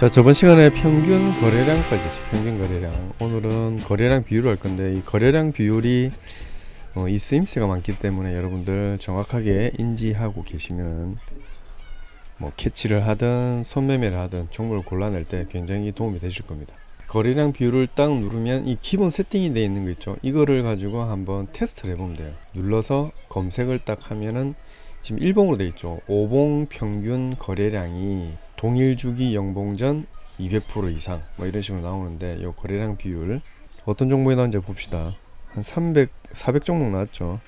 자, 저번 시간에 평균 거래량까지 했죠. 평균 거래량. 오늘은 거래량 비율을 할 건데, 이 거래량 비율이 이 쓰임새가 많기 때문에 여러분들 정확하게 인지하고 계시면 뭐 캐치를 하든 손매매를 하든 종목을 골라낼 때 굉장히 도움이 되실 겁니다. 거래량 비율을 딱 누르면 이 기본 세팅이 되어 있는 거 있죠. 이거를 가지고 한번 테스트를 해보면 돼요. 눌러서 검색을 딱 하면은 지금 1봉으로 되어 있죠. 5봉 평균 거래량이 동일 주기 영봉전 200% 이상 뭐 이런 식으로 나오는데, 이 거래량 비율 어떤 종목이 나온지 봅시다. 한 400 종목 나왔죠.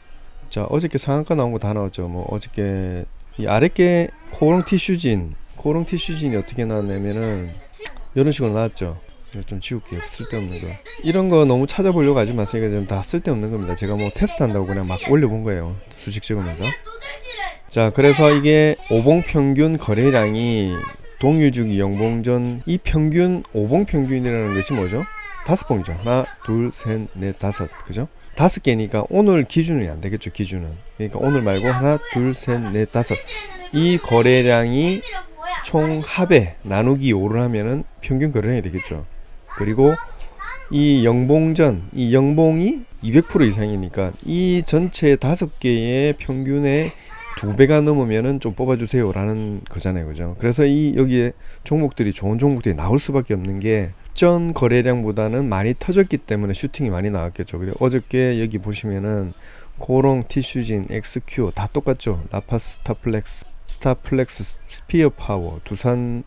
자, 어저께 상한가 나온 거 다 나왔죠. 뭐 어저께 이 아랫게 코오롱 티슈진이 어떻게 나왔냐면은 이런 식으로 나왔죠. 이거 좀 지울게요. 쓸데없는 거. 이런 거 너무 찾아보려고 하지 마세요. 이거 좀 다 쓸데없는 겁니다. 제가 뭐 테스트 한다고 그냥 막 올려본 거예요. 수직 찍으면서. 자, 그래서 이게 5봉 평균 거래량이 동일주기 영봉전, 이 평균 5봉 평균이라는 것이 뭐죠? 5봉이죠. 하나, 둘, 셋, 넷, 다섯. 그죠? 5개니까 오늘 기준이 안 되겠죠. 기준은. 그러니까 오늘 말고 하나, 둘, 셋, 넷, 다섯. 이 거래량이 총 합에 나누기 5를 하면은 평균 거래량이 되겠죠. 그리고 이 영봉전, 이 영봉이 200% 이상이니까 이 전체 5개의 평균의 2배가 넘으면은 좀 뽑아주세요 라는 거잖아요. 그죠? 그래서 이 여기에 종목들이 좋은 종목들이 나올 수밖에 없는 게 전 거래량보다는 많이 터졌기 때문에 슈팅이 많이 나왔겠죠. 그리고 어저께 여기 보시면은 코오롱, 티슈진, XQ 다 똑같죠. 라파스, 스타플렉스, 스피어 파워, 두산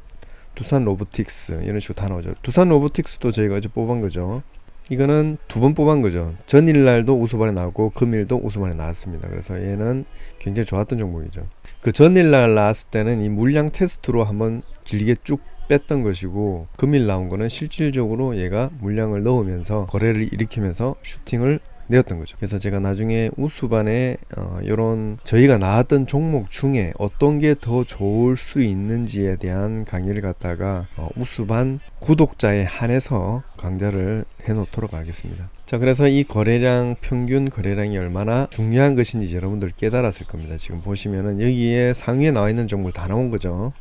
로보틱스 이런 식으로 다 나오죠. 두산 로보틱스도 저희가 어제 뽑은 거죠. 이거는 2번 뽑은 거죠. 전일날도 우수반에 나왔고 금일도 우수반에 나왔습니다. 그래서 얘는 굉장히 좋았던 종목이죠. 그 전일날 나왔을 때는 이 물량 테스트로 한번 길게 쭉 뺐던 것이고, 금일 나온 거는 실질적으로 얘가 물량을 넣으면서 거래를 일으키면서 슈팅을 내었던 거죠. 그래서 제가 나중에 우수반에 이런 저희가 나왔던 종목 중에 어떤 게 더 좋을 수 있는지에 대한 강의를 갖다가 우수반 구독자에 한해서 강좌를 해놓도록 하겠습니다. 자, 그래서 이 거래량, 평균 거래량이 얼마나 중요한 것인지 여러분들 깨달았을 겁니다. 지금 보시면은 여기에 상위에 나와 있는 종목을 다 나온 거죠.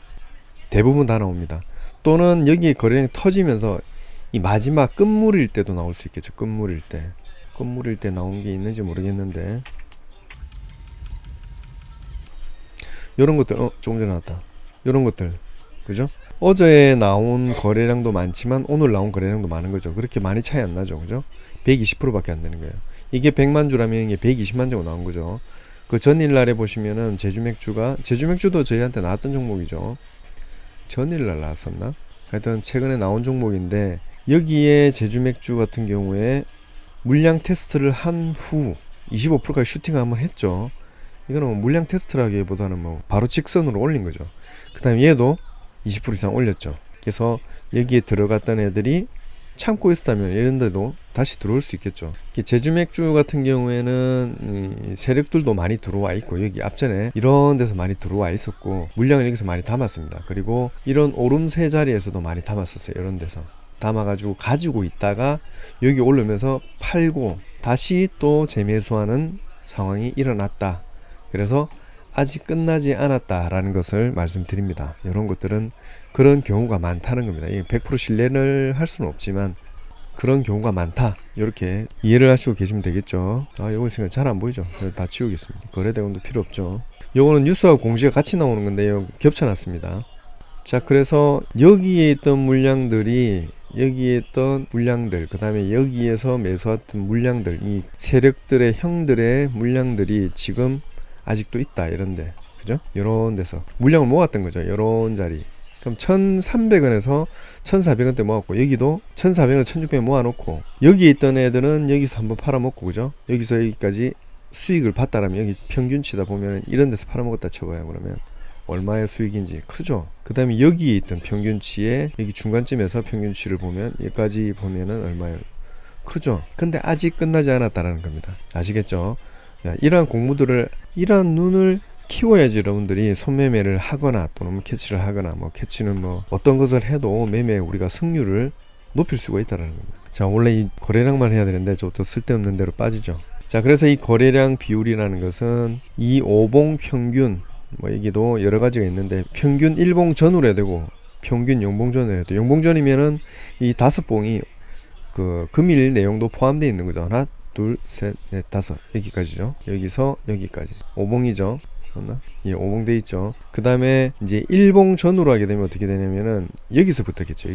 대부분 다 나옵니다. 또는 여기에 거래량이 터지면서 이 마지막 끝물일 때도 나올 수 있겠죠. 끝물일 때 나온 게 있는지 모르겠는데, 요런 것들 조금 전에 나왔다. 요런 것들, 그죠? 어제 나온 거래량도 많지만 오늘 나온 거래량도 많은 거죠. 그렇게 많이 차이 안 나죠. 그죠? 120%밖에 안 되는 거예요. 이게 100만 주라면 이게 120만 주가 나온 거죠. 그 전일날에 보시면은 제주맥주도 저희한테 나왔던 종목이죠. 전일날 나왔었나? 하여튼 최근에 나온 종목인데, 여기에 제주맥주 같은 경우에 물량 테스트를 한 후 25%까지 슈팅을 한번 했죠. 이거는 뭐 물량 테스트라기보다는 뭐 바로 직선으로 올린 거죠. 그 다음에 얘도 20% 이상 올렸죠. 그래서 여기에 들어갔던 애들이 참고 있었다면 이런 데도 다시 들어올 수 있겠죠. 제주맥주 같은 경우에는 세력들도 많이 들어와 있고, 여기 앞전에 이런 데서 많이 들어와 있었고 물량을 여기서 많이 담았습니다. 그리고 이런 오름세 자리에서도 많이 담았었어요. 이런 데서 담아가지고 가지고 있다가 여기 올르면서 팔고 다시 또 재매수하는 상황이 일어났다. 그래서 아직 끝나지 않았다라는 것을 말씀드립니다. 이런 것들은 그런 경우가 많다는 겁니다. 100% 신뢰를 할 수는 없지만 그런 경우가 많다. 이렇게 이해를 하시고 계시면 되겠죠. 이거 지금 잘 안 보이죠? 다 지우겠습니다. 거래대금도 필요 없죠. 요거는 뉴스하고 공시가 같이 나오는 건데요, 겹쳐놨습니다. 자, 그래서 여기에 있던 물량들이, 그 다음에 여기에서 매수했던 물량들, 이 세력들의 형들의 물량들이 지금 아직도 있다. 이런데, 그죠? 이런 데서 물량을 모았던 거죠. 이런 자리. 그럼 1300원에서 1400원대 모았고, 여기도 1400원, 1600원 모아놓고, 여기에 있던 애들은 여기서 한번 팔아먹고, 그죠? 여기서 여기까지 수익을 봤다라면, 여기 평균치다 보면 이런 데서 팔아먹었다 쳐봐요. 그러면 얼마의 수익인지 크죠. 그 다음에 여기에 있던 평균치에 여기 중간쯤에서 평균치를 보면 여기까지 보면은 얼마예요? 크죠. 근데 아직 끝나지 않았다라는 겁니다. 아시겠죠? 이러한 공부들을, 이러한 눈을 키워야지 여러분들이 손매매를 하거나 또는 캐치를 하거나, 뭐 캐치는 뭐 어떤 것을 해도 매매 우리가 승률을 높일 수가 있다는 겁니다. 자, 원래 이 거래량만 해야 되는데 저 또 쓸데없는 대로 빠지죠. 자, 그래서 이 거래량 비율이라는 것은 이 5봉 평균, 뭐 여기도 여러 가지가 있는데 평균 1봉 전후로 해야 되고 평균 영봉전을 해도 영봉전이면은 이 5봉이 그 금일 내용도 포함되어 있는 거죠. 하나, 둘, 셋, 넷, 다섯. 여기까지죠. 여기서 여기까지. 5봉이죠. 맞나? 예, 5봉 돼 있죠. 그 다음에 이제 1봉 전으로 하게 되면 어떻게 되냐면은 여기서부터겠죠.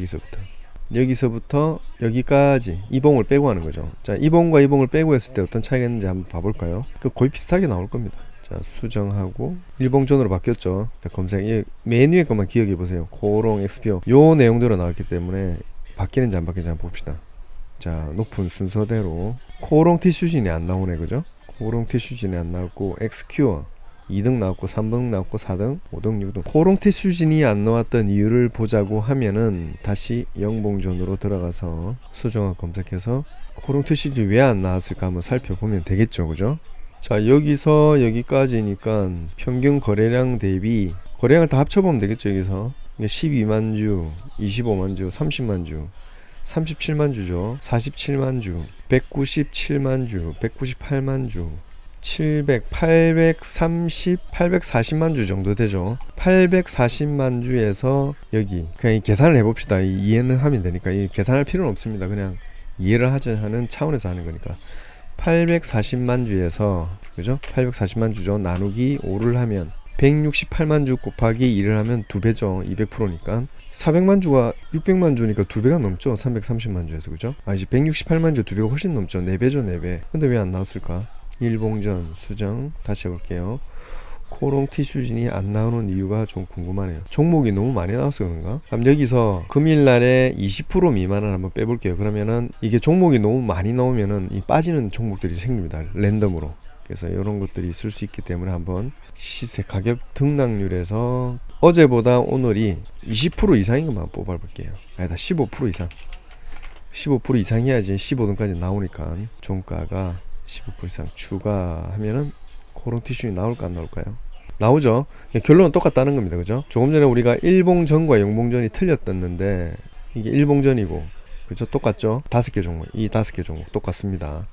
여기서부터 여기까지 2봉을 빼고 하는 거죠. 자, 2봉과 2봉을 빼고 했을 때 어떤 차이가 있는지 한번 봐볼까요? 그 거의 비슷하게 나올 겁니다. 자, 수정하고 1봉 전으로 바뀌었죠. 자, 검색. 맨 위에 것만 기억해 보세요. 코롱, XPO. 요 내용대로 나왔기 때문에 바뀌는지 안 바뀌는지 한번 봅시다. 자, 높은 순서대로 코롱 티슈진이 안 나오네, 그죠? 코롱 티슈진이 안 나왔고, XQ 2등 나왔고, 3등 나왔고, 4등, 5등, 6등. 코롱 티슈진이 안 나왔던 이유를 보자고 하면은 다시 영봉전으로 들어가서 수정을 검색해서 코롱 티슈진이 왜 안 나왔을까 한번 살펴보면 되겠죠, 그죠? 자, 여기서 여기까지니까 평균 거래량 대비 거래량을 다 합쳐보면 되겠죠. 여기서 12만 주, 25만 주, 30만 주, 37만 주죠. 47만 주, 197만 주, 198만 주, 840만 주 정도 되죠. 840만 주에서 여기 그냥 계산을 해봅시다. 이해는 하면 되니까 이 계산할 필요는 없습니다. 그냥 이해를 하는 차원에서 하는 거니까 840만 주에서 그죠? 840만 주죠. 나누기 5를 하면 168만 주 곱하기 2를 하면 2배죠. 200%니까 400만 주가 600만 주니까 2배가 넘죠. 330만 주에서 그죠? 아, 이제 168만 주 2배가 훨씬 넘죠. 4배죠. 4배. 근데 왜 안 나왔을까? 일봉전 수정 다시 해볼게요. 코롱 티슈진이 안 나오는 이유가 좀 궁금하네요. 종목이 너무 많이 나와서 그런가? 그럼 여기서 금일날에 20% 미만을 한번 빼볼게요. 그러면은 이게 종목이 너무 많이 나오면은 이 빠지는 종목들이 생깁니다. 랜덤으로. 그래서 이런 것들이 있을 수 있기 때문에 한번 시세 가격 등락률에서 어제보다 오늘이 20% 이상인 것만 뽑아볼게요. 아니다, 15% 이상. 15% 이상이야지 15등까지 나오니까 종가가 15% 이상 추가하면은 코롱 티슈이 나올까 안 나올까요? 나오죠. 결론은 똑같다는 겁니다. 그죠? 조금 전에 우리가 일봉전과 영봉전이 틀렸었는데 이게 일봉전이고 그죠? 똑같죠? 5개 종목, 이 5개 종목 똑같습니다.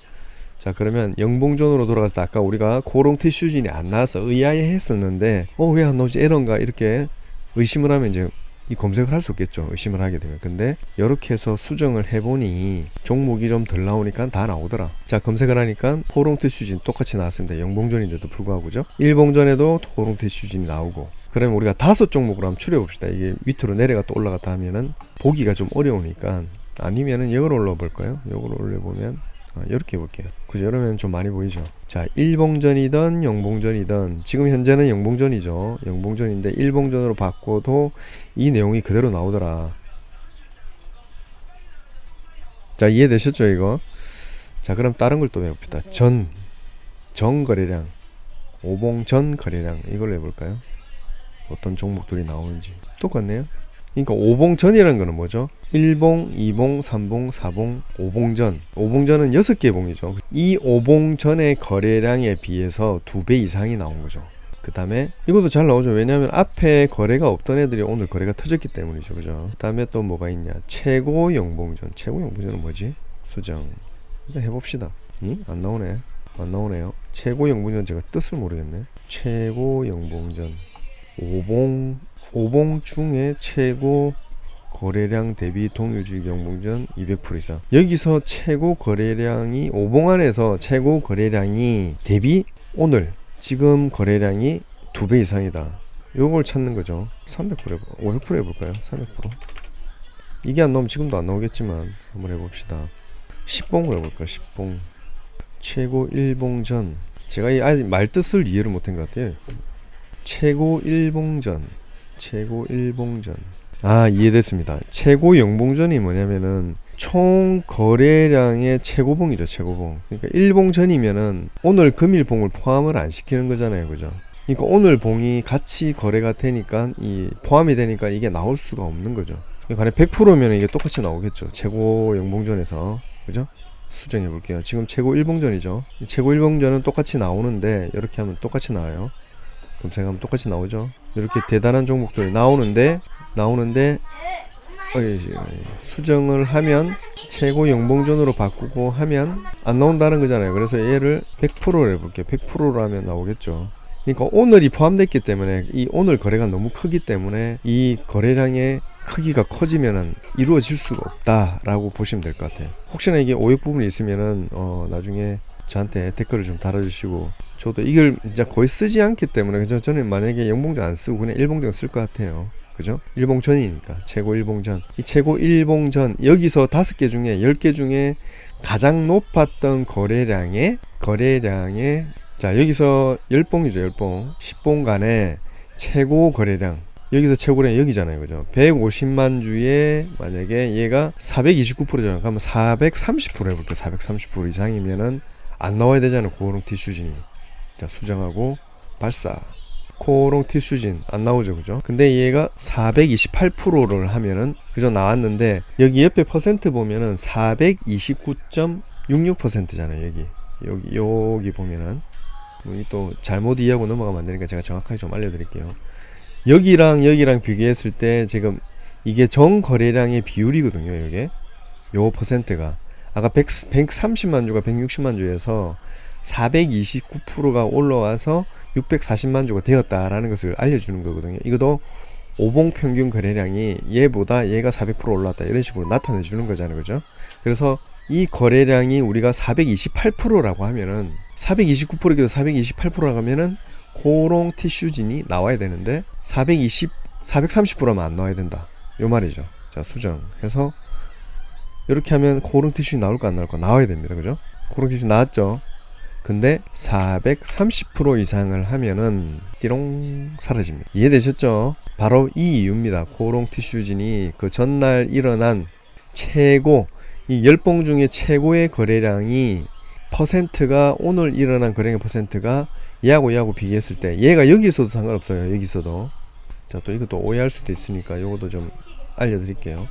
자, 그러면 영봉전으로 돌아가서 아까 우리가 코롱 티슈진이 안 나와서 의아해 했었는데 왜 안 나오지? 에런가? 이렇게 의심을 하면 이제 이 검색을 할 수 없겠죠. 의심을 하게 되면. 근데 이렇게 해서 수정을 해보니 종목이 좀 덜 나오니까 다 나오더라. 자, 검색을 하니까 코롱 티슈진 똑같이 나왔습니다. 영봉전인데도 불구하고죠. 일봉전에도 코롱 티슈진이 나오고. 그러면 우리가 5종목으로 한번 추려봅시다. 이게 밑으로 내려갔다 올라갔다 하면은 보기가 좀 어려우니까 아니면은 이걸 올려볼까요? 이걸 올려보면 이렇게 해볼게요. 그죠? 이러면 좀 많이 보이죠. 자, 일봉전이든 영봉전이든 지금 현재는 영봉전이죠. 영봉전인데 일봉전으로 바꿔도 이 내용이 그대로 나오더라. 자, 이해되셨죠 이거? 자, 그럼 다른 걸 또 해봅시다. 전 거래량, 오봉전 거래량 이걸 해볼까요? 어떤 종목들이 나오는지. 똑같네요. 그러니까 5봉전이라는 거는 뭐죠? 1봉, 2봉, 3봉, 4봉, 5봉전. 5봉전은 6개 봉이죠. 이 5봉전의 거래량에 비해서 2배 이상이 나온 거죠. 그 다음에 이것도 잘 나오죠. 왜냐하면 앞에 거래가 없던 애들이 오늘 거래가 터졌기 때문이죠. 그죠? 그 다음에 또 뭐가 있냐? 최고 영봉전. 최고 영봉전은 뭐지? 수정. 일단 해봅시다. 안 나오네. 안 나오네요. 최고 영봉전 제가 뜻을 모르겠네. 최고 영봉전. 5봉 중에 최고 거래량 대비 동일주의 영봉전 200% 이상. 여기서 최고 거래량이 5봉 안에서 최고 거래량이 대비 오늘 지금 거래량이 2배 이상이다. 요걸 찾는 거죠. 300% 해볼까요? 500% 해볼까요? 300%. 이게 안 나오면 지금도 안 나오겠지만 한번 해봅시다. 10봉으로 해볼까요? 10봉. 최고 1봉전. 제가 이 아직 말뜻을 이해를 못한 것 같아요. 최고 1봉전. 최고 1봉전. 아, 이해됐습니다. 최고 영봉전이 뭐냐면은 총 거래량의 최고봉이죠. 최고봉. 그러니까 1봉전이면은 오늘 금일봉을 포함을 안 시키는 거잖아요. 그죠? 그러니까 오늘 봉이 같이 거래가 되니까 이 포함이 되니까 이게 나올 수가 없는 거죠. 그러니까 100%면 이게 똑같이 나오겠죠. 최고 영봉전에서. 그죠? 수정해 볼게요. 지금 최고 1봉전이죠. 최고 1봉전은 똑같이 나오는데 이렇게 하면 똑같이 나와요. 검색하면 똑같이 나오죠. 이렇게 대단한 종목들이 나오는데 수정을 하면 최고 영봉전으로 바꾸고 하면 안 나온다는 거잖아요. 그래서 얘를 100%로 해볼게요. 100%로 하면 나오겠죠. 그러니까 오늘이 포함됐기 때문에 이 오늘 거래가 너무 크기 때문에 이 거래량의 크기가 커지면은 이루어질 수가 없다라고 보시면 될 것 같아요. 혹시나 이게 오역 부분이 있으면은 나중에 저한테 댓글을 좀 달아주시고, 저도 이걸 진짜 거의 쓰지 않기 때문에 그죠? 저는 만약에 영봉전 안 쓰고 그냥 일봉전 쓸 것 같아요. 그죠? 일봉전이니까 최고 일봉전. 이 최고 일봉전 여기서 5개 중에 10개 중에 가장 높았던 거래량의 자 여기서 10봉이죠. 10봉 10봉 간의 최고 거래량, 여기서 최고량 여기잖아요. 그죠? 150만 주에 만약에 얘가 429%잖아요. 그러면 430% 해볼게요. 430% 이상이면은 안 나와야 되잖아요. 코오롱 티슈진이. 자, 수정하고 발사. 코오롱 티슈진 안 나오죠. 그죠? 근데 얘가 428%를 하면은 그죠? 나왔는데 여기 옆에 퍼센트 보면은 429.66%잖아요. 여기 보면은 또 잘못 이해하고 넘어가면 안 되니까 제가 정확하게 좀 알려드릴게요. 여기랑 비교했을 때 지금 이게 정 거래량의 비율이거든요. 이게 요 퍼센트가 아까 130만 주가 160만 주에서 429%가 올라와서 640만 주가 되었다라는 것을 알려주는 거거든요. 이것도 오봉 평균 거래량이 얘보다 얘가 400% 올랐다 이런 식으로 나타내 주는 거잖아요. 그죠? 그래서 이 거래량이 우리가 428%라고 하면은 429%에서 428%라고 하면은 코오롱 티슈진이 나와야 되는데 430%면 안 나와야 된다. 요 말이죠. 자, 수정해서 이렇게 하면 코오롱 티슈진이 나올까 안 나올까? 나와야 됩니다. 그죠? 코오롱 티슈진 나왔죠? 근데 430% 이상을 하면은 띠롱 사라집니다. 이해되셨죠? 바로 이 이유입니다. 코오롱 티슈진이 그 전날 일어난 최고, 이 10봉 중에 최고의 거래량이 퍼센트가 오늘 일어난 거래량 퍼센트가 얘하고 비교했을 때 얘가 여기 있어도 상관없어요. 여기 있어도. 자, 또 이것도 오해할 수도 있으니까 요것도 좀 알려드릴게요.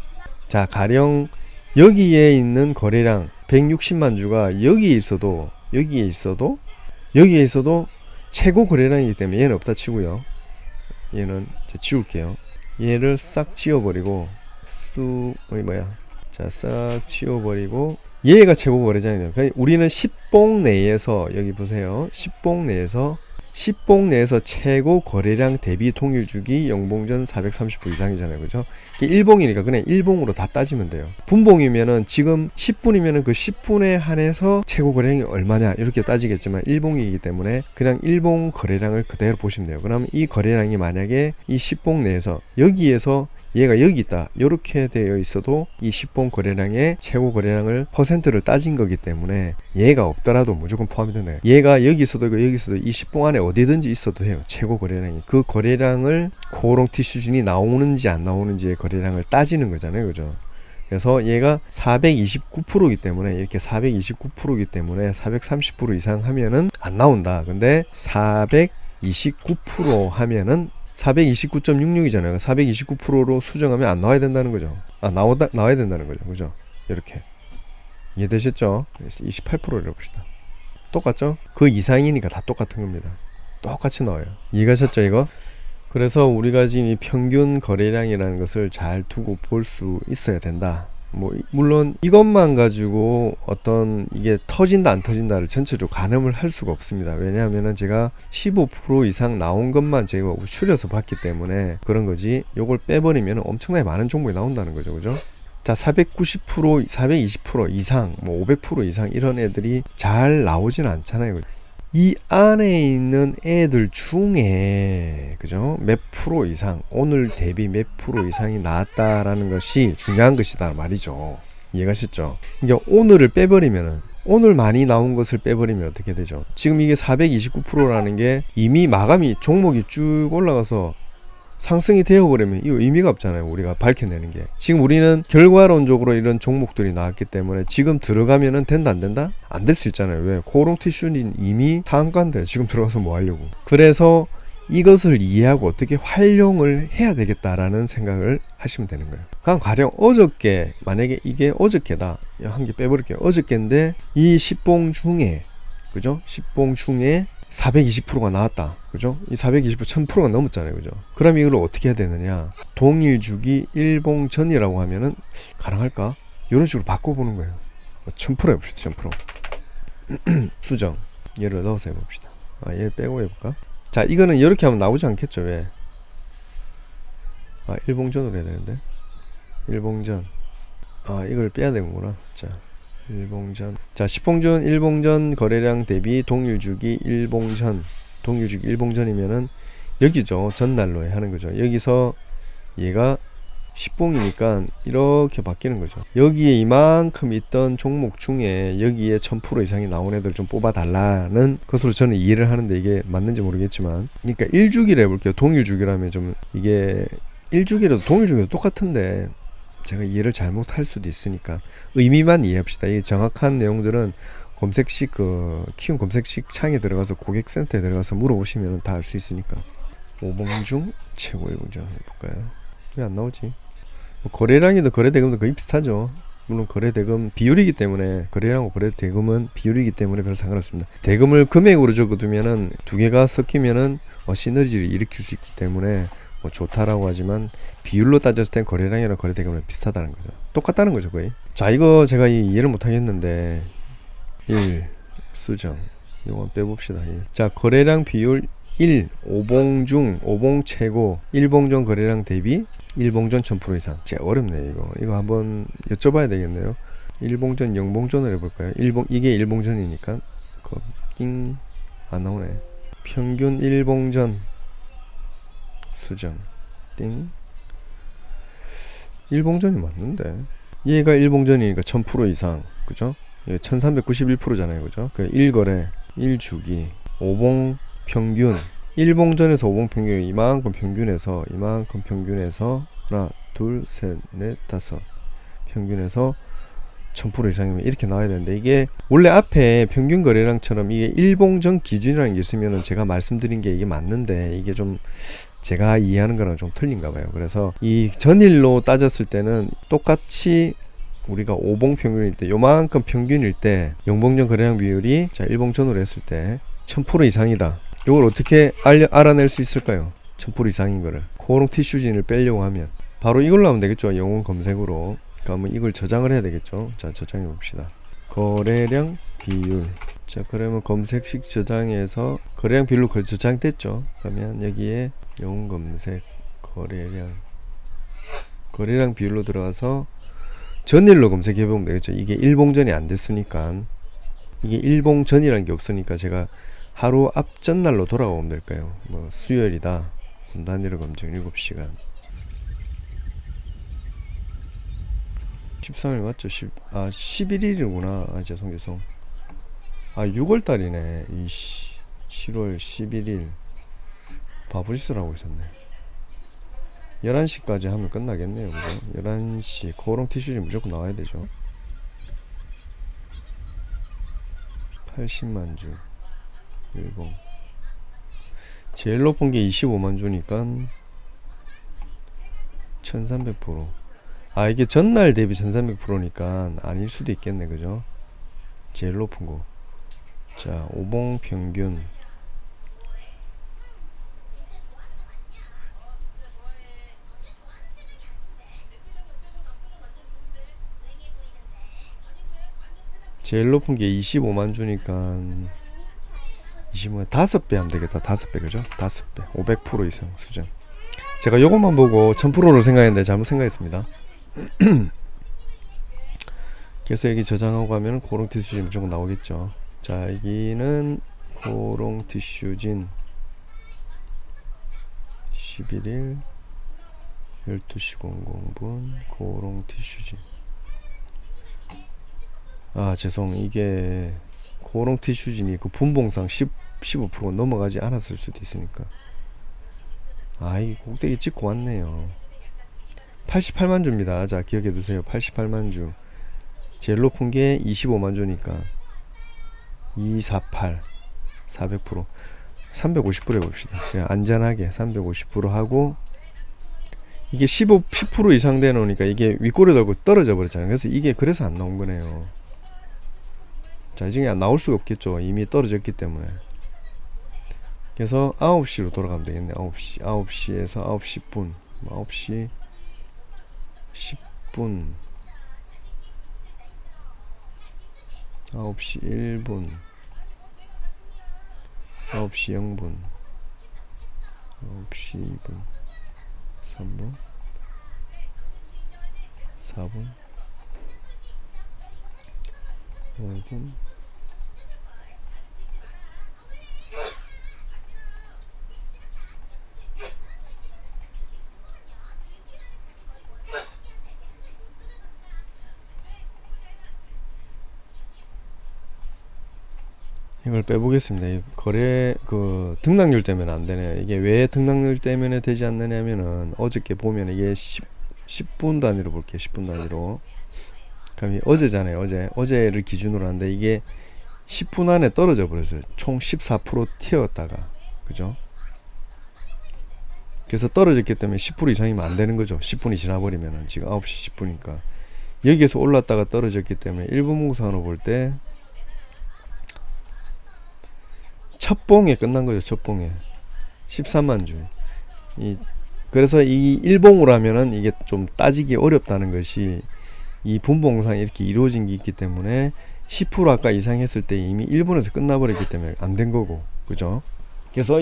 자, 가령 여기에 있는 거래량 160만 주가 여기에 있어도 최고 거래량이기 때문에 얘는 없다 치고요. 얘는 지울게요. 얘를 싹 지워버리고 싹 지워버리고 얘가 최고 거래량이에요. 그러니까 우리는 10봉 내에서 여기 보세요. 10봉 내에서 최고 거래량 대비 통일주기 영봉전 430% 이상이잖아요. 그죠? 이게 1봉이니까 그냥 1봉으로 다 따지면 돼요. 분봉이면은 지금 10분이면은 그 10분에 한해서 최고 거래량이 얼마냐 이렇게 따지겠지만 1봉이기 때문에 그냥 1봉 거래량을 그대로 보시면 돼요. 그럼 이 거래량이 만약에 이 10봉 내에서 여기에서 얘가 여기 있다 이렇게 되어 있어도 이 10봉 거래량의 최고 거래량을 퍼센트를 따진 거기 때문에 얘가 없더라도 무조건 포함이 된다. 얘가 여기 있어도 이 10봉 안에 어디든지 있어도 돼요. 최고 거래량이. 그 거래량을 코오롱 티슈진이 나오는지 안 나오는지의 거래량을 따지는 거잖아요. 그죠? 그래서 얘가 429%이기 때문에 이렇게 429%이기 때문에 430% 이상 하면은 안 나온다. 근데 429% 하면은 429.66이잖아요. 429%로 수정하면 안 나와야 된다는 거죠. 나와야 된다는 거죠. 그죠? 이렇게. 이해되셨죠? 28%를 봅시다. 똑같죠? 그 이상이니까 다 똑같은 겁니다. 똑같이 나와요. 이해가셨죠, 이거? 그래서 우리가 지금 이 평균 거래량이라는 것을 잘 두고 볼 수 있어야 된다. 물론 이것만 가지고 어떤 이게 터진다 안 터진다를 전체적으로 가늠을 할 수가 없습니다. 왜냐하면 제가 15% 이상 나온 것만 제가 추려서 봤기 때문에 그런 거지, 요걸 빼버리면 엄청나게 많은 종목이 나온다는 거죠. 그죠? 자, 490%, 420% 이상, 500% 이상 이런 애들이 잘 나오지는 않잖아요. 이 안에 있는 애들 중에 그죠? 몇 프로 이상, 오늘 대비 몇 프로 이상이 나왔다라는 것이 중요한 것이다 말이죠. 이해가셨죠? 이게 오늘을 빼버리면은, 오늘 많이 나온 것을 빼버리면 어떻게 되죠? 지금 이게 429%라는 게 이미 마감이 종목이 쭉 올라가서 상승이 되어버리면 이거 의미가 없잖아요. 우리가 밝혀내는 게. 지금 우리는 결과론적으로 이런 종목들이 나왔기 때문에 지금 들어가면은 된다 안 된다? 안 될 수 있잖아요. 왜? 코오롱 티슈는 이미 상한가인데 지금 들어가서 뭐 하려고. 그래서 이것을 이해하고 어떻게 활용을 해야 되겠다라는 생각을 하시면 되는 거예요. 그럼 가령 어저께, 만약에 이게 어저께다. 한 개 빼버릴게요. 어저께인데 이 10봉 중에, 그죠? 10봉 중에 420%가 나왔다. 그죠? 이 420% 1000%가 넘었잖아요. 그죠? 그럼 이걸 어떻게 해야 되느냐? 동일 주기 일봉 전이라고 하면은 가능할까? 이런 식으로 바꿔보는 거예요. 1000% 해봅시다. 1000%. 수정. 얘를 넣어서 해봅시다. 얘 빼고 해볼까? 자, 이거는 이렇게 하면 나오지 않겠죠? 왜? 일봉 전으로 해야 되는데. 일봉전. 아, 이걸 빼야 되는구나. 자, 일봉전. 자, 10봉전 일봉전 거래량 대비 동일주기 일봉전. 동일주기 일봉전이면은 여기죠. 전날로에 하는 거죠. 여기서 얘가 10봉이니까 이렇게 바뀌는 거죠. 여기에 이만큼 있던 종목 중에 여기에 1000% 이상이 나온 애들 좀 뽑아 달라는 것으로 저는 이해를 하는데, 이게 맞는지 모르겠지만, 그러니까 1주기를 해볼게요. 동일주기라면 좀 이게 1주기라도 동일주기도 똑같은데 제가 이해를 잘못할 수도 있으니까 의미만 이해합시다. 이 정확한 내용들은 검색식 키움 검색식 창에 들어가서 고객센터에 들어가서 물어보시면 다 알 수 있으니까. 5봉 중 최고 1봉전 해볼까요? 왜 안 나오지? 거래량이든 거래대금도 거의 비슷하죠. 물론 거래대금 비율이기 때문에, 거래량하고 거래대금은 비율이기 때문에 별 상관없습니다. 대금을 금액으로 적어두면은 두 개가 섞이면은 시너지를 일으킬 수 있기 때문에 뭐 좋다라고 하지만, 비율로 따졌을 땐 거래량이랑 거래대금은 비슷하다는 거죠. 똑같다는 거죠, 거의. 자, 이거 제가 이해를 못하겠는데 1 수정 이거 빼봅시다. 1. 자, 거래량 비율 1. 5봉 중 5봉 최고 1봉전 거래량 대비 1봉전 1000% 이상. 진짜 어렵네 이거. 이거 한번 여쭤봐야 되겠네요. 1봉전 0봉전을 해볼까요? 이게 1봉전이니까 낑 안 나오네. 평균 1봉전 수정 띵. 1봉전이 맞는데, 얘가 1봉전이니까 1000% 이상, 그죠? 1391%잖아요, 그죠? 그 1거래 1주기 5봉 평균 1봉전에서 5봉 평균 이만큼 평균해서 하나 둘셋넷 다섯 평균해서 1000% 이상이면 이렇게 나와야 되는데, 이게 원래 앞에 평균 거래량처럼 이게 1봉전 기준이라는 게 있으면은 제가 말씀드린 게 이게 맞는데, 이게 좀 제가 이해하는 거랑 좀 틀린가 봐요. 그래서 이 전일로 따졌을 때는 똑같이 우리가 5봉 평균일 때 요만큼 평균일 때 0봉전 거래량 비율이, 자 1봉전으로 했을 때 1000% 이상이다. 이걸 어떻게 알아낼 수 있을까요? 1000% 이상인 거를. 코오롱 티슈진을 빼려고 하면 바로 이걸로 하면 되겠죠. 영혼 검색으로. 그러면 이걸 저장을 해야 되겠죠. 자, 저장해 봅시다. 거래량 비율. 자, 그러면 검색식 저장해서 거래량 비율로 저장됐죠. 그러면 여기에 영혼 검색 거래량 비율로 들어가서 전일로 검색해 보면 되겠죠. 이게 1봉전이 안 됐으니까, 이게 1봉전이라는 게 없으니까 제가 하루 앞전날로 돌아오면 될까요? 뭐 수요일이다. 단위로 검증 7시간. 13일 맞죠? 11일이구나. 아, 죄송. 6월달이네. 7월 11일. 바보짓을 하고 있었네. 11시까지 하면 끝나겠네요, 그죠? 11시 코오롱 티슈지 무조건 나와야 되죠. 80만 주 일봉. 제일 높은 게 25만 주니까 1300%. 아, 이게 전날 대비 1300%니까 아닐 수도 있겠네, 그죠? 제일 높은 거. 자, 5봉 평균. 제일 높은 게 25만 주니까 25만 5배 하면 되겠다. 5배, 그죠? 5배 500% 이상 수정. 제가 요것만 보고 1000%로 생각했는데 잘못 생각했습니다. 그래서 여기 저장하고 가면 코오롱 티슈진 무조건 나오겠죠. 자, 여기는 코오롱 티슈진 11일 12시 00분 코오롱 티슈진. 아, 죄송. 이게 코오롱 티슈진이 그 분봉상 15%가 넘어가지 않았을 수도 있으니까. 아, 이게 꼭대기 찍고 왔네요. 88만 주입니다. 자, 기억해 두세요. 88만 주. 제일 높은 게 25만 주니까 248 400% 350% 해봅시다. 그냥 안전하게 350% 하고, 이게 10% 이상 되놓으니까 이게 윗꼬리 달고 떨어져 버렸잖아요. 그래서 이게 그래서 안 나온 거네요. 자, 이제 안 나올 수가 없겠죠. 이미 떨어졌기 때문에. 그래서 9시로 돌아가면 되겠네. 9시에서 9시 분 9시 10분 9시 1분 9시 0분 9시 2분 3분 4분 5분 이걸 빼보겠습니다. 이 거래 등락률 때문에 안 되네요. 이게 왜 등락률 때문에 되지 않느냐면은 어저께 보면 이게 10분 단위로 볼게요. 10분 단위로. 그럼 어제잖아요. 어제를 기준으로 하는데 이게 10분 안에 떨어져 버렸어요. 총 14% 튀었다가, 그죠? 그래서 떨어졌기 때문에 10% 이상이면 안 되는 거죠. 10분이 지나버리면은 지금 9시 10분이니까 여기에서 올랐다가 떨어졌기 때문에 1분 몽상으로 볼 때 첫 봉에 끝난 거죠. 첫 봉에 13만 주. 그래서 이 일봉으로 하면은 이게 좀 따지기 어렵다는 것이 이 분봉상에 이렇게 이루어진 게 있기 때문에 10% 아까 이상 했을 때 이미 1분에서 끝나버렸기 때문에 안 된 거고, 그죠? 그래서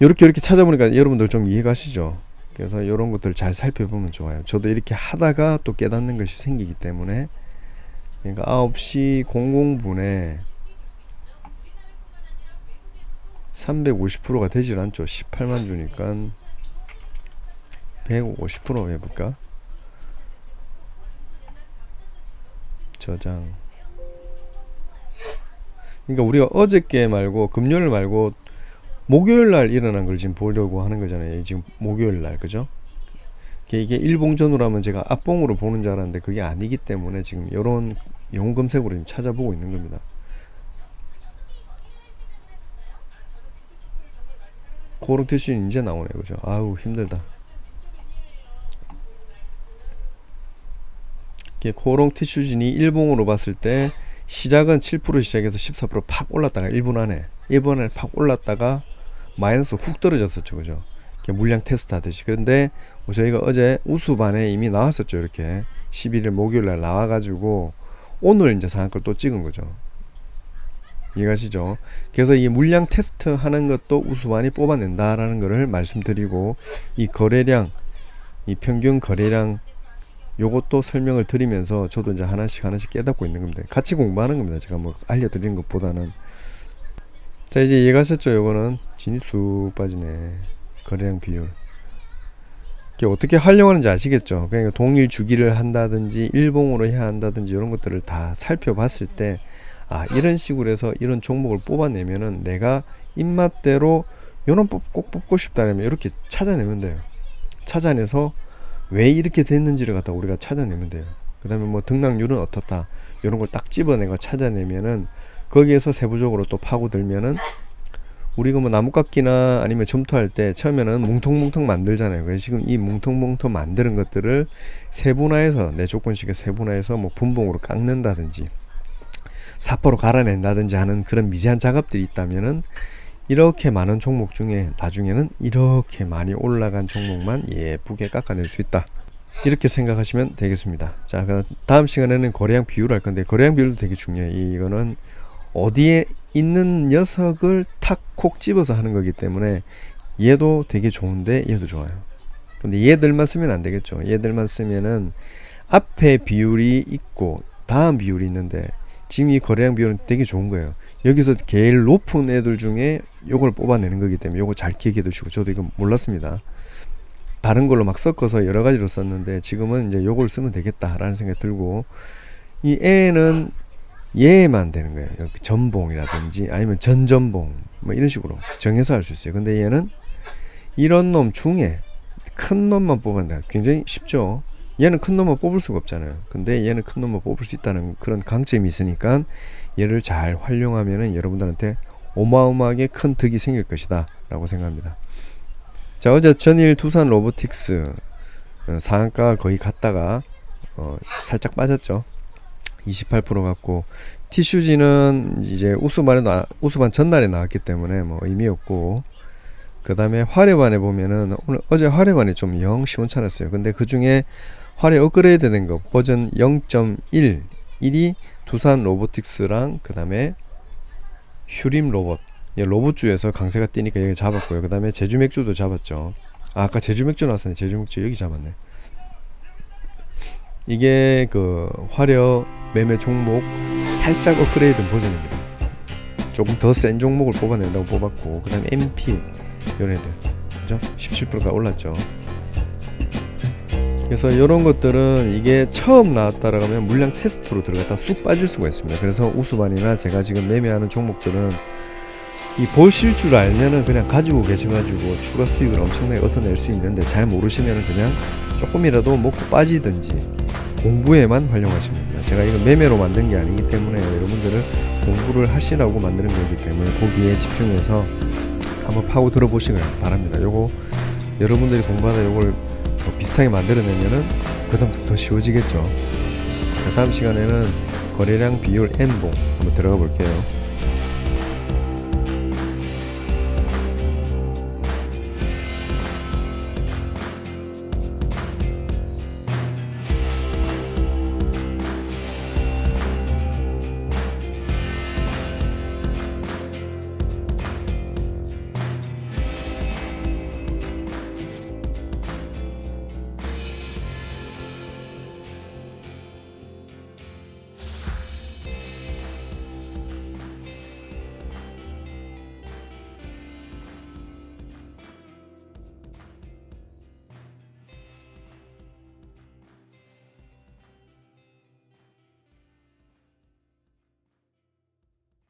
이렇게 찾아보니까 여러분들 좀 이해가시죠? 그래서 이런 것들 잘 살펴보면 좋아요. 저도 이렇게 하다가 또 깨닫는 것이 생기기 때문에, 그러니까 9시 00분에 350%가 되질 않죠. 18만 주니까 150% 해볼까? 저장. 그러니까 우리가 어저께 말고 금요일 말고 목요일 날 일어난 걸 지금 보려고 하는 거잖아요. 지금 목요일 날, 그죠? 이게 일봉전으로 하면 제가 앞봉으로 보는 줄 알았는데 그게 아니기 때문에 지금 이런 영웅 검색으로 지금 찾아보고 있는 겁니다. 고록 티슈는 이제 나오네, 그죠? 아우 힘들다. 고록 티슈진이 일봉으로 봤을 때 시작은 7% 시작해서 14%팍 올랐다가 1분 안에 팍 올랐다가 마이너스 훅 떨어졌었죠, 그죠? 물량 테스트 하듯이. 그런데 저희가 어제 우수반에 이미 나왔었죠. 이렇게 11일 목요일날 나와가지고 오늘 이제 상한가를 또 찍은 거죠. 이해가시죠? 그래서 이 물량 테스트 하는 것도 우수반이 뽑아낸다라는 것을 말씀드리고, 이 거래량, 이 평균 거래량 요것도 설명을 드리면서 저도 이제 하나씩 깨닫고 있는 겁니다. 같이 공부하는 겁니다. 제가 뭐 알려드리는 것보다는. 자, 이제 이해가셨죠? 요거는 진이 쑥 빠지네. 거래량 비율. 이게 어떻게 활용하는지 아시겠죠? 그러니까 동일 주기를 한다든지 일봉으로 해야 한다든지 이런 것들을 다 살펴봤을 때, 이런 식으로 해서 이런 종목을 뽑아내면은 내가 입맛대로 요런 꼭 뽑고 싶다면 이렇게 찾아내면 돼요. 찾아내서 왜 이렇게 됐는지를 갖다 우리가 찾아내면 돼요. 그 다음에 뭐 등락률은 어떻다, 이런 걸 딱 집어내고 찾아내면은 거기에서 세부적으로 또 파고들면은 우리가 뭐 나뭇깎이나 아니면 점토할 때 처음에는 뭉텅뭉텅 만들잖아요. 그래서 지금 이 뭉텅뭉텅 만드는 것들을 세분화해서 내 조건식에 세분화해서 뭐 분봉으로 깎는다든지 사포로 갈아낸다든지 하는 그런 미세한 작업들이 있다면은 이렇게 많은 종목 중에 나중에는 이렇게 많이 올라간 종목만 예쁘게 깎아낼 수 있다, 이렇게 생각하시면 되겠습니다. 자, 그럼 다음 시간에는 거래량 비율을 할 건데, 거래량 비율도 되게 중요해요. 이거는 어디에 있는 녀석을 탁콕 집어서 하는 거기 때문에 얘도 되게 좋은데 얘도 좋아요. 근데 얘들만 쓰면 안 되겠죠. 얘들만 쓰면은 앞에 비율이 있고 다음 비율이 있는데 지금 이 거래량 비율은 되게 좋은 거예요. 여기서 제일 높은 애들 중에 요걸 뽑아내는 거기 때문에 요거 잘 기억해 두시고, 저도 이거 몰랐습니다. 다른 걸로 막 섞어서 여러 가지로 썼는데 지금은 이제 요걸 쓰면 되겠다라는 생각이 들고, 이 애는 얘만 되는 거예요. 여기 전봉이라든지 아니면 전전봉 뭐 이런 식으로 정해서 할 수 있어요. 근데 얘는 이런 놈 중에 큰 놈만 뽑아낸다. 굉장히 쉽죠. 얘는 큰 놈만 뽑을 수가 없잖아요. 근데 얘는 큰 놈만 뽑을 수 있다는 그런 강점이 있으니까 얘를 잘 활용하면은 여러분들한테 어마어마하게 큰 득이 생길 것이다 라고 생각합니다. 자, 어제 전일 두산 로보틱스 상한가 거의 갔다가 살짝 빠졌죠. 28% 갔고, 티슈지는 이제 우수반 전날에 나왔기 때문에 뭐 의미 없고, 그 다음에 화려반에 보면은 어제 화려반이 좀 영 시원찮았어요. 근데 그 중에 화려 업그레이드 된 거 버전 0.1이 두산 로보틱스랑 그 다음에 휴림 로봇, 로봇주에서 강세가 뛰니까 여기 잡았고요. 그 다음에 제주맥주도 잡았죠. 아까 제주맥주 나왔었네. 제주맥주 여기 잡았네. 이게 그 화력 매매 종목 살짝 업그레이드 버전입니다. 조금 더 센 종목을 뽑아낸다고 뽑았고, 그 다음에 MP 이런 애들 그죠? 17%가 올랐죠. 그래서 이런 것들은 이게 처음 나왔다라고 하면 물량 테스트로 들어갔다 쑥 빠질 수가 있습니다. 그래서 우수반이나 제가 지금 매매하는 종목들은 이 보실 줄 알면은 그냥 가지고 계셔가지고 추가 수익을 엄청나게 얻어낼 수 있는데, 잘 모르시면은 그냥 조금이라도 먹고 빠지든지 공부에만 활용하시면 됩니다. 제가 이거 매매로 만든 게 아니기 때문에 여러분들을 공부를 하시라고 만드는 거기 때문에 거기에 집중해서 한번 파고 들어보시길 바랍니다. 요거 여러분들이 공부하다 요걸 비슷하게 만들어내면은 그다음부터 더 쉬워지겠죠. 다음 시간에는 거래량 비율 N봉 한번 들어가 볼게요.